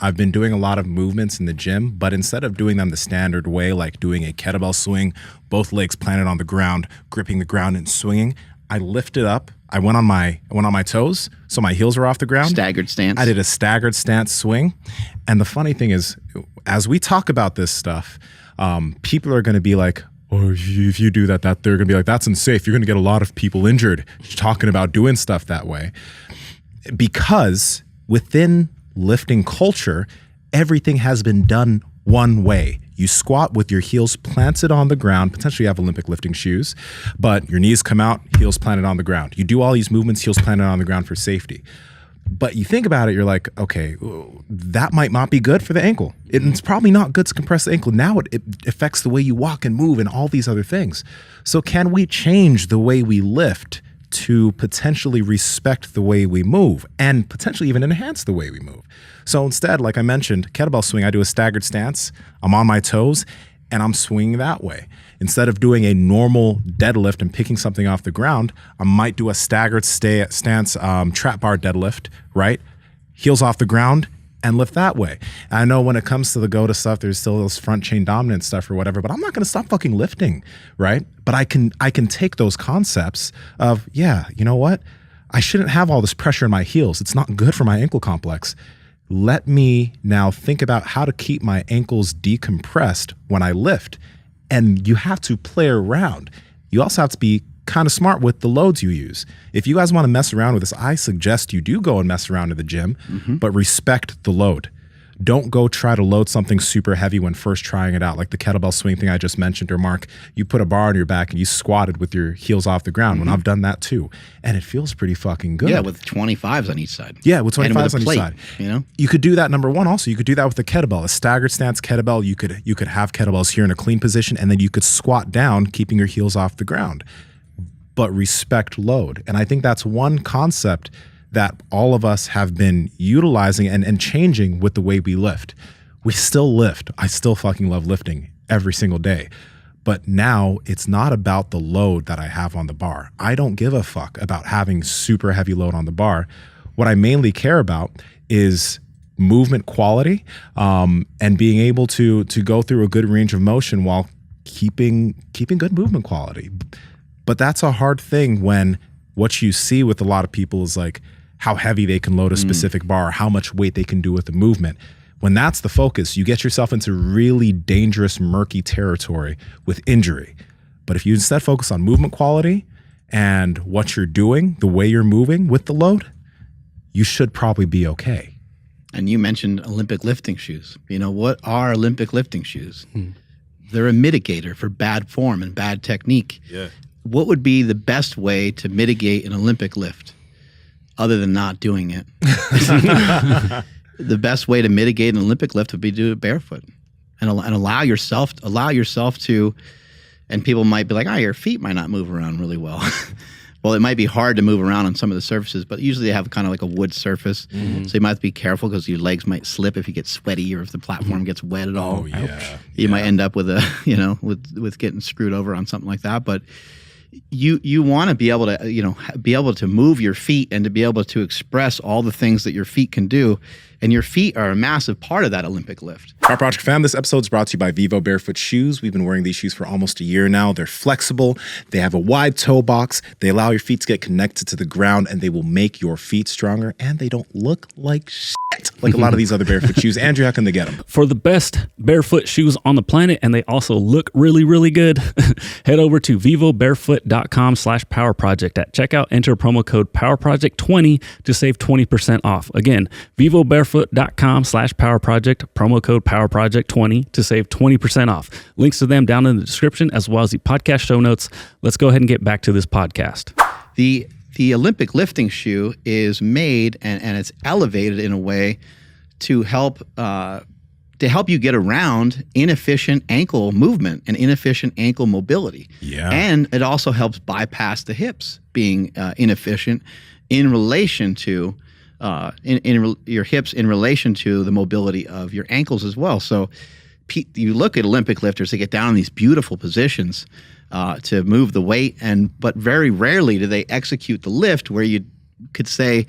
I've been doing a lot of movements in the gym, but instead of doing them the standard way, like doing a kettlebell swing, both legs planted on the ground, gripping the ground and swinging, I lifted up. I went on my toes, so my heels were off the ground. Staggered stance. I did a staggered stance swing. And the funny thing is, as we talk about this stuff, people are going to be like, oh, if you do that, they're going to be like, that's unsafe. You're going to get a lot of people injured talking about doing stuff that way. Because within lifting culture, everything has been done one way. You squat with your heels planted on the ground. Potentially you have Olympic lifting shoes, but your knees come out, heels planted on the ground. You do all these movements, heels planted on the ground for safety. But you think about it, you're like, okay, that might not be good for the ankle. It's probably not good to compress the ankle. Now it affects the way you walk and move and all these other things. So can we change the way we lift to potentially respect the way we move and potentially even enhance the way we move? So instead, like I mentioned, kettlebell swing, I do a staggered stance. I'm on my toes and I'm swinging that way. Instead of doing a normal deadlift and picking something off the ground, I might do a staggered stance trap bar deadlift, right? Heels off the ground and lift that way. And I know when it comes to the GOATA stuff, there's still this front chain dominant stuff or whatever, but I'm not going to stop fucking lifting, right? But I can take those concepts of, yeah, you know what? I shouldn't have all this pressure in my heels. It's not good for my ankle complex. Let me now think about how to keep my ankles decompressed when I lift. And you have to play around. You also have to be kind of smart with the loads you use. If you guys want to mess around with this, I suggest you do go and mess around in the gym, but respect the load. Don't go try to load something super heavy when first trying it out, like the kettlebell swing thing I just mentioned, or Mark, you put a bar on your back and you squatted with your heels off the ground. When I've done that too, and it feels pretty fucking good. Yeah, with 25s on each side. Yeah, with 25s on each side. You know, you could do that. Number one, also you could do that with a kettlebell, a staggered stance kettlebell. You could have kettlebells here in a clean position, and then you could squat down, keeping your heels off the ground. But respect load, and I think that's one concept that all of us have been utilizing and changing with the way we lift. We still lift. I still fucking love lifting every single day. But now it's not about the load that I have on the bar. I don't give a fuck about having super heavy load on the bar. What I mainly care about is movement quality and being able to go through a good range of motion while keeping good movement quality. But that's a hard thing when what you see with a lot of people is like how heavy they can load a specific bar, how much weight they can do with the movement. When that's the focus, you get yourself into really dangerous, murky territory with injury. But if you instead focus on movement quality and what you're doing, the way you're moving with the load, you should probably be okay. And you mentioned Olympic lifting shoes. You know, what are Olympic lifting shoes? They're a mitigator for bad form and bad technique. Yeah. What would be the best way to mitigate an Olympic lift other than not doing it? The best way to mitigate an Olympic lift would be to do it barefoot and allow yourself to, and people might be like, your feet might not move around really well. Well, it might be hard to move around on some of the surfaces, but usually they have kind of like a wood surface. So you might have to be careful because your legs might slip if you get sweaty or if the platform gets wet at all. Oh, yeah. You might end up with with getting screwed over on something like that. But you want to be able to move your feet and to be able to express all the things that your feet can do. And your feet are a massive part of that Olympic lift. Power Project fam, this episode is brought to you by Vivo Barefoot Shoes. We've been wearing these shoes for almost a year now. They're flexible. They have a wide toe box. They allow your feet to get connected to the ground, and they will make your feet stronger, and they don't look like shit like a lot of these other barefoot shoes. Andrew, how can they get them? For the best barefoot shoes on the planet, and they also look really, really good, head over to vivobarefoot.com/powerproject. At checkout, enter promo code PowerProject20 to save 20% off. Again, vivobarefoot.com/powerproject, promo code PowerProject20 to save 20% off. Links to them down in the description as well as the podcast show notes. Let's go ahead and get back to this podcast. The Olympic lifting shoe is made and it's elevated in a way to help you get around inefficient ankle movement and inefficient ankle mobility. Yeah. And it also helps bypass the hips being inefficient in relation to your hips in relation to the mobility of your ankles as well. So you look at Olympic lifters, they get down in these beautiful positions to move the weight, but very rarely do they execute the lift where you could say,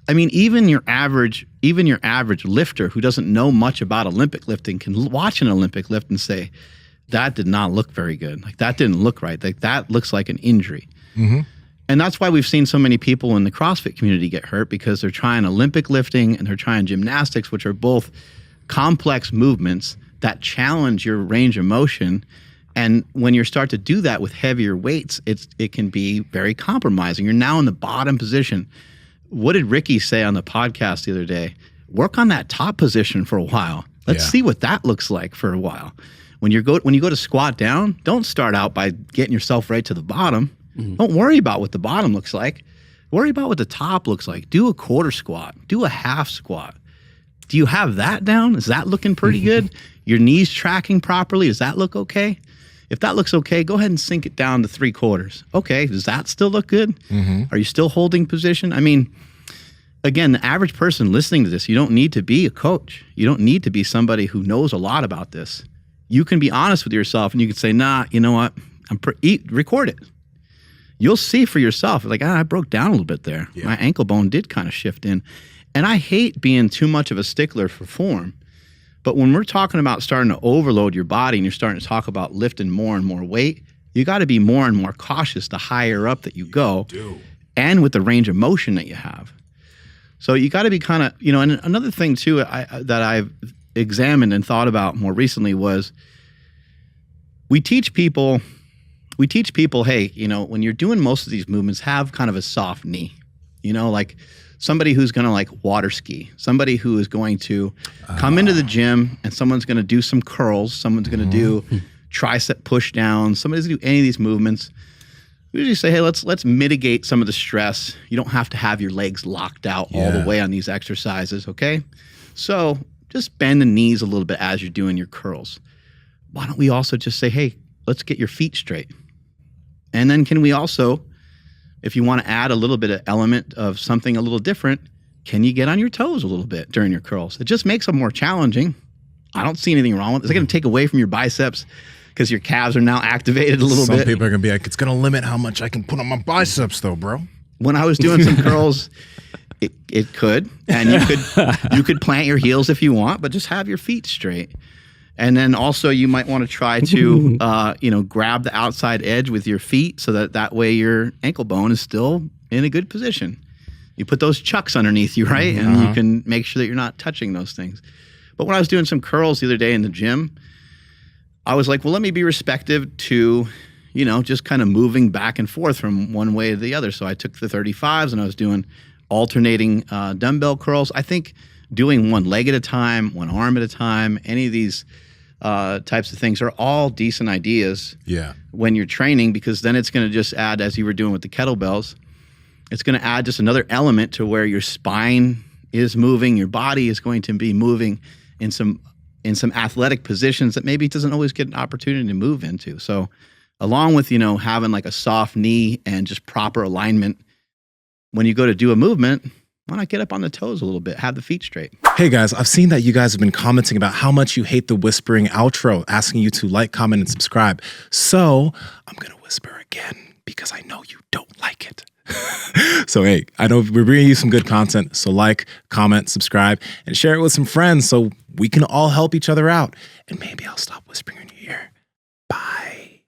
I mean, even your average lifter who doesn't know much about Olympic lifting can watch an Olympic lift and say, that did not look very good. Like that didn't look right. Like that looks like an injury. Mm-hmm. And that's why we've seen so many people in the CrossFit community get hurt, because they're trying Olympic lifting and they're trying gymnastics, which are both complex movements that challenge your range of motion. And when you start to do that with heavier weights, it can be very compromising. You're now in the bottom position. What did Ricky say on the podcast the other day? Work on that top position for a while. Let's see what that looks like for a while. When you go to squat down, don't start out by getting yourself right to the bottom. Mm-hmm. Don't worry about what the bottom looks like. Worry about what the top looks like. Do a quarter squat. Do a half squat. Do you have that down? Is that looking pretty good? Your knees tracking properly? Does that look okay? If that looks okay, go ahead and sink it down to 3/4. Okay, does that still look good? Mm-hmm. Are you still holding position? I mean, again, the average person listening to this, you don't need to be a coach. You don't need to be somebody who knows a lot about this. You can be honest with yourself and you can say, nah, you know what? Record it. You'll see for yourself, like, I broke down a little bit there. Yeah. My ankle bone did kind of shift in. And I hate being too much of a stickler for form. But when we're talking about starting to overload your body and you're starting to talk about lifting more and more weight, you got to be more and more cautious the higher up that you go and with the range of motion that you have. So you got to be kind of, and another thing too that I've examined and thought about more recently was we teach people, hey, when you're doing most of these movements, have kind of a soft knee, like somebody who's going to like water ski, somebody who is going to come into the gym and someone's going to do some curls, someone's going to do tricep push down, somebody's going to do any of these movements. We usually say, hey, let's mitigate some of the stress. You don't have to have your legs locked out all the way on these exercises, okay? So just bend the knees a little bit as you're doing your curls. Why don't we also just say, hey, let's get your feet straight. And then can we also, if you want to add a little bit of element of something a little different, can you get on your toes a little bit during your curls? It just makes them more challenging. I don't see anything wrong with it. It's going to take away from your biceps because your calves are now activated a little bit. Some people are going to be like, it's going to limit how much I can put on my biceps though, bro. When I was doing some curls, it could. And you could plant your heels if you want, but just have your feet straight. And then also you might want to try to, grab the outside edge with your feet so that way your ankle bone is still in a good position. You put those chucks underneath you, right? And you can make sure that you're not touching those things. But when I was doing some curls the other day in the gym, I was like, well, let me be respective to, just kind of moving back and forth from one way to the other. So I took the 35s and I was doing alternating dumbbell curls. I think doing one leg at a time, one arm at a time, any of these types of things are all decent ideas when you're training, because then it's going to just add, as you were doing with the kettlebells, it's going to add just another element to where your spine is moving, your body is going to be moving in some athletic positions that maybe it doesn't always get an opportunity to move into. So along with, having like a soft knee and just proper alignment, when you go to do a movement, why not get up on the toes a little bit, have the feet straight? Hey guys, I've seen that you guys have been commenting about how much you hate the whispering outro, asking you to like, comment, and subscribe. So I'm going to whisper again because I know you don't like it. So hey, I know we're bringing you some good content. So like, comment, subscribe, and share it with some friends so we can all help each other out. And maybe I'll stop whispering in your ear. Bye.